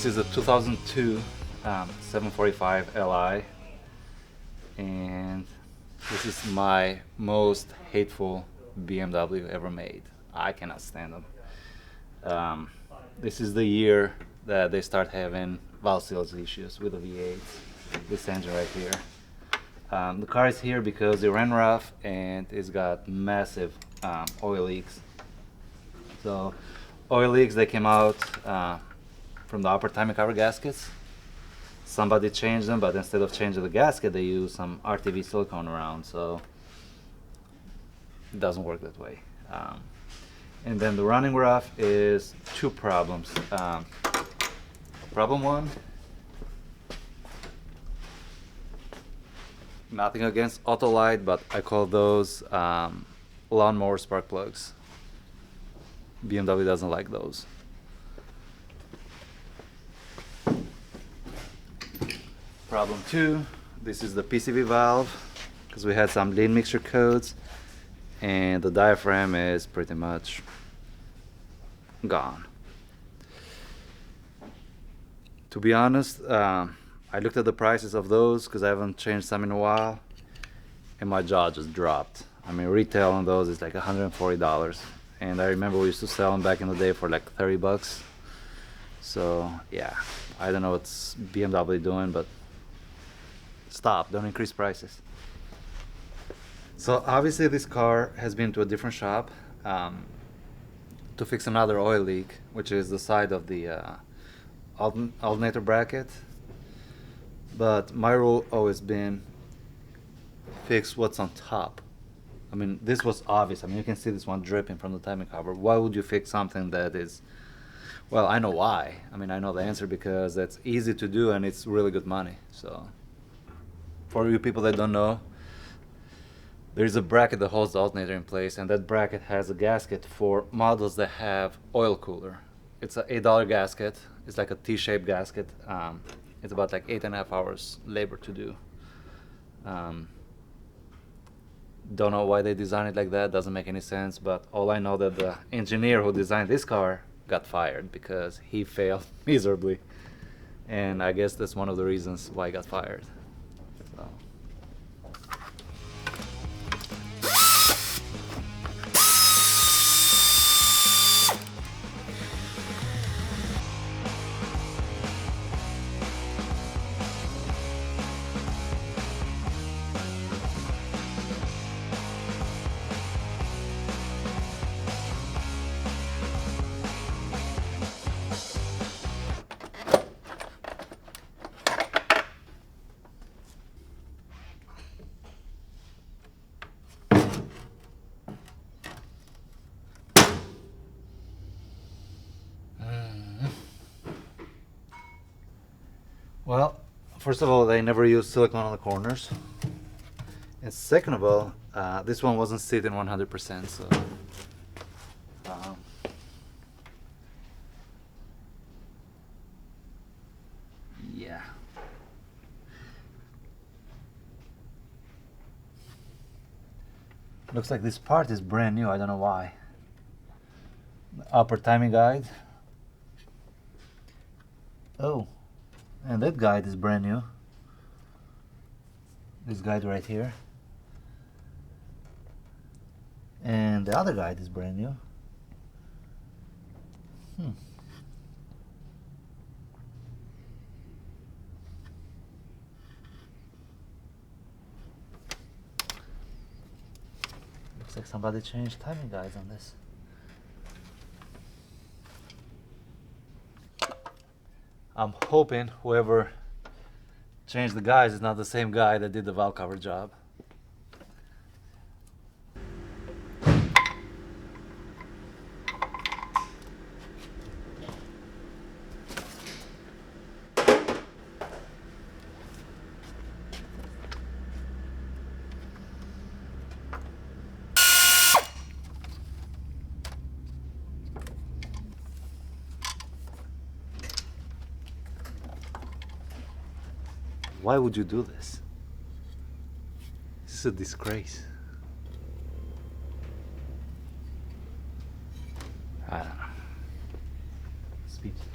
This is a 2002 745 Li, and this is my most hateful BMW ever made. I cannot stand them. This is the year that they start having valve seals issues with the V8. This engine right here. The car is here because it ran rough and it's got massive oil leaks. So oil leaks, they came out from the upper timing cover gaskets. Somebody changed them, but instead of changing the gasket, they used some RTV silicone around, so it doesn't work that way. And then the running rough is two problems. Problem one, nothing against Autolite, but I call those lawnmower spark plugs. BMW doesn't like those. Problem two, this is the PCV valve, because we had some lean mixture codes and the diaphragm is pretty much gone. To be honest, I looked at the prices of those because I haven't changed some in a while, and my jaw just dropped. I mean, retail on those is like $140, and I remember we used to sell them back in the day for like 30 bucks. So yeah, I don't know what's BMW doing, but stop, don't increase prices. So obviously this car has been to a different shop to fix another oil leak, which is the side of the alternator bracket. But my rule always been fix what's on top. I mean, this was obvious. I mean, you can see this one dripping from the timing cover. Why would you fix something that is, well, I know why. I mean, I know the answer because that's easy to do and it's really good money. So for you people that don't know, there's a bracket that holds the alternator in place, and that bracket has a gasket for models that have oil cooler. It's an $8 gasket. It's like a T-shaped gasket. It's about like 8.5 hours labor to do. Don't know why they designed it like that, doesn't make any sense, but all I know that the engineer who designed this car got fired because he failed miserably. And I guess that's one of the reasons why he got fired. So. Well, first of all, they never used silicone on the corners. And second of all, this one wasn't sitting 100%, so yeah. Looks like this part is brand new, I don't know why. The upper timing guide. Oh. And that guide is brand new. This guide right here. And the other guide is brand new. Looks like somebody changed timing guides on this. I'm hoping whoever changed the guides is not the same guy that did the valve cover job. Why would you do this? This is a disgrace. I don't know. Speechless.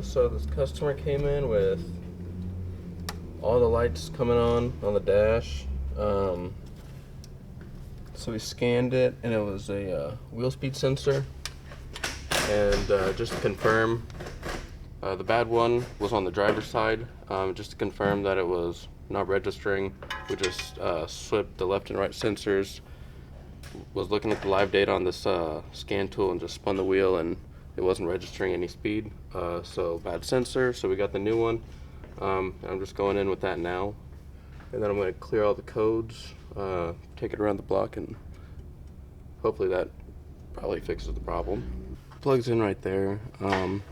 So this customer came in with all the lights coming on the dash. So we scanned it, and it was a wheel speed sensor. And just to confirm, the bad one was on the driver's side. Just to confirm that it was not registering, we just swapped the left and right sensors. Was looking at the live data on this scan tool and just spun the wheel, and it wasn't registering any speed. So bad sensor, so we got the new one. I'm just going in with that now, and then I'm going to clear all the codes, take it around the block, and hopefully that probably fixes the problem. Plugs in right there, and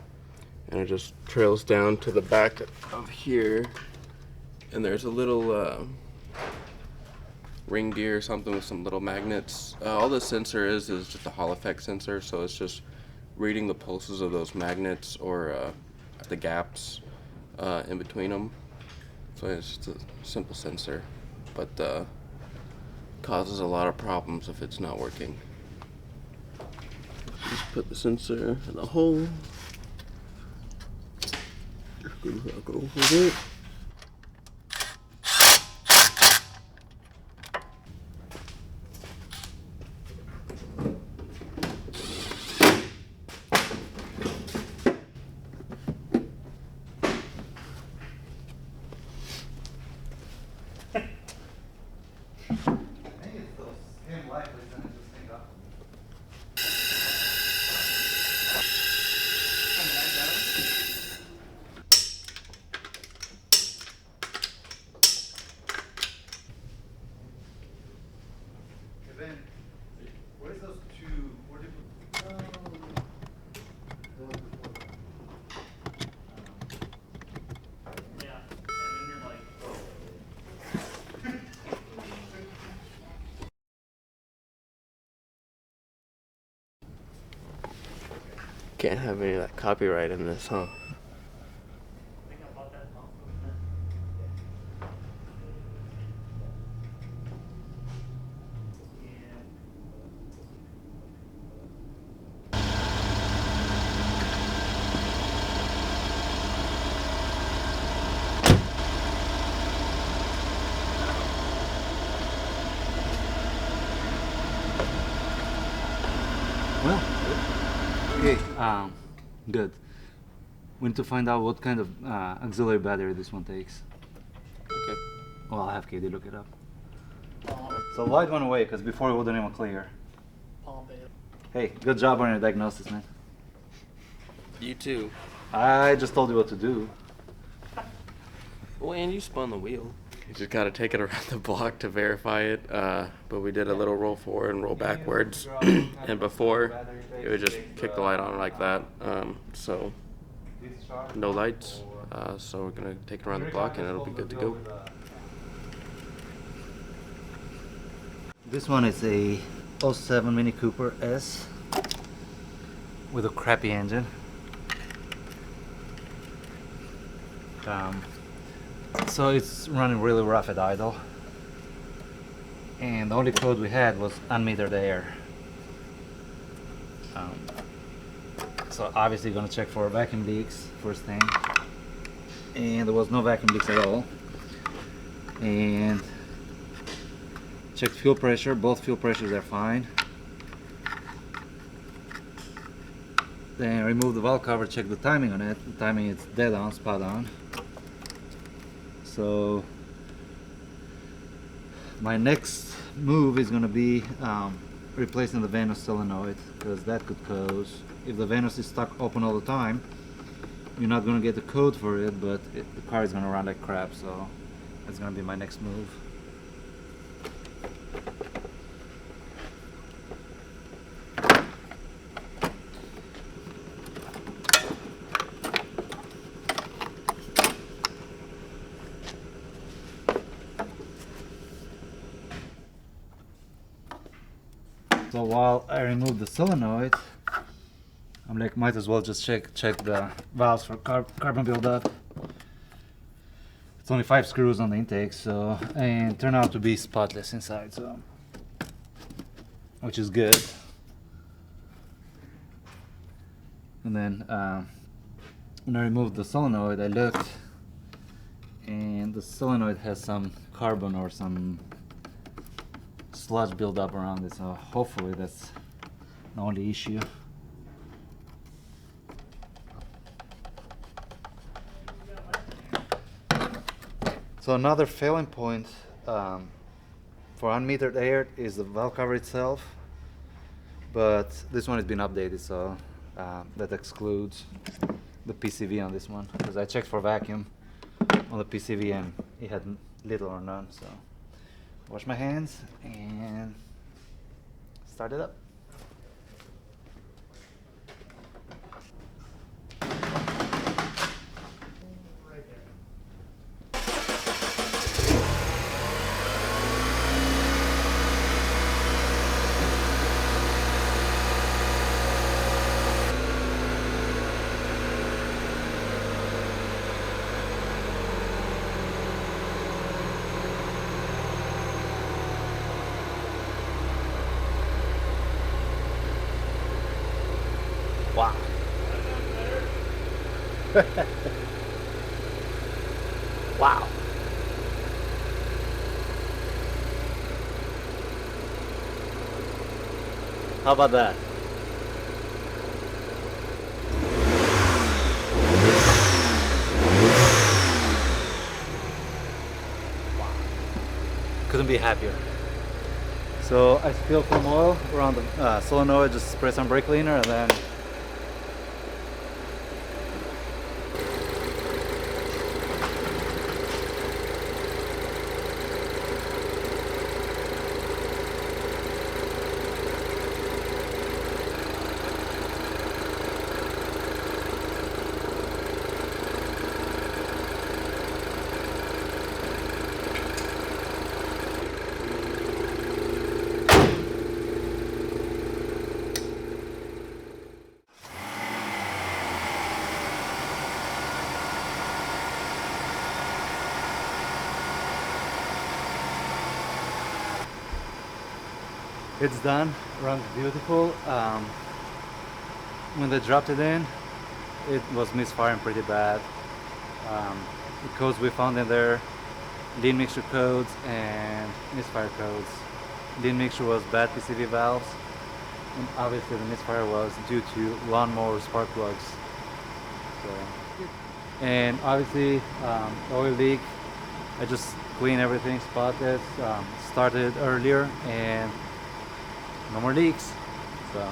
it just trails down to the back of here, and there's a little ring gear or something with some little magnets. All the sensor is just a Hall effect sensor, so it's just reading the pulses of those magnets or the gaps in between them. So it's just a simple sensor, but causes a lot of problems if it's not working. Just put the sensor in the hole. Go with it. Where's those two? Where did Yeah, and then you're like, Can't have any of that copyright in this, huh? I think I bought that off of Well, okay, good. We need to find out what kind of auxiliary battery this one takes. Okay. Well, I'll have Katie look it up. So light went away because before it wouldn't even clear. pump it. Hey, good job on your diagnosis, man. You too. I just told you what to do. Well, and you spun the wheel. You just got to take it around the block to verify it. But we did a little roll forward and roll backwards. And before, it would just kick the light on like that. So no lights. So we're going to take it around the block and it'll be good to go. This one is a 07 Mini Cooper S with a crappy engine. So it's running really rough at idle, and the only code we had was Unmetered Air. So obviously gonna check for vacuum leaks first thing, and there was no vacuum leaks at all. And checked fuel pressure, both fuel pressures are fine. Then remove the valve cover, check the timing on it. The timing is dead on, spot on. So my next move is going to be replacing the VANOS solenoid, because that could cause, if the VANOS is stuck open all the time, you're not going to get the code for it, but the car is going to run like crap. So that's going to be my next move. So while I remove the solenoid, I'm like, might as well just check the valves for carbon buildup. It's only 5 screws on the intake, so, and turn out to be spotless inside, so, which is good. And then when I removed the solenoid, I looked, and the solenoid has some carbon or some sludge buildup around it, so hopefully that's the only issue. So another failing point for unmetered air is the valve cover itself, but this one has been updated, so that excludes the PCV on this one, because I checked for vacuum on the PCV and it had little or none. So wash my hands and start it up. Right there. Wow. Wow. How about that? Wow. Couldn't be happier. So I spilled some oil around the solenoid, just spray some brake cleaner, and then it's done, runs beautiful. When they dropped it in, it was misfiring pretty bad. The codes we found in there, lean mixture codes and misfire codes. Lean mixture was bad PCV valves, and obviously the misfire was due to lawnmower spark plugs. So, and obviously oil leak, I just cleaned everything, spotted, started earlier, and no more leaks. So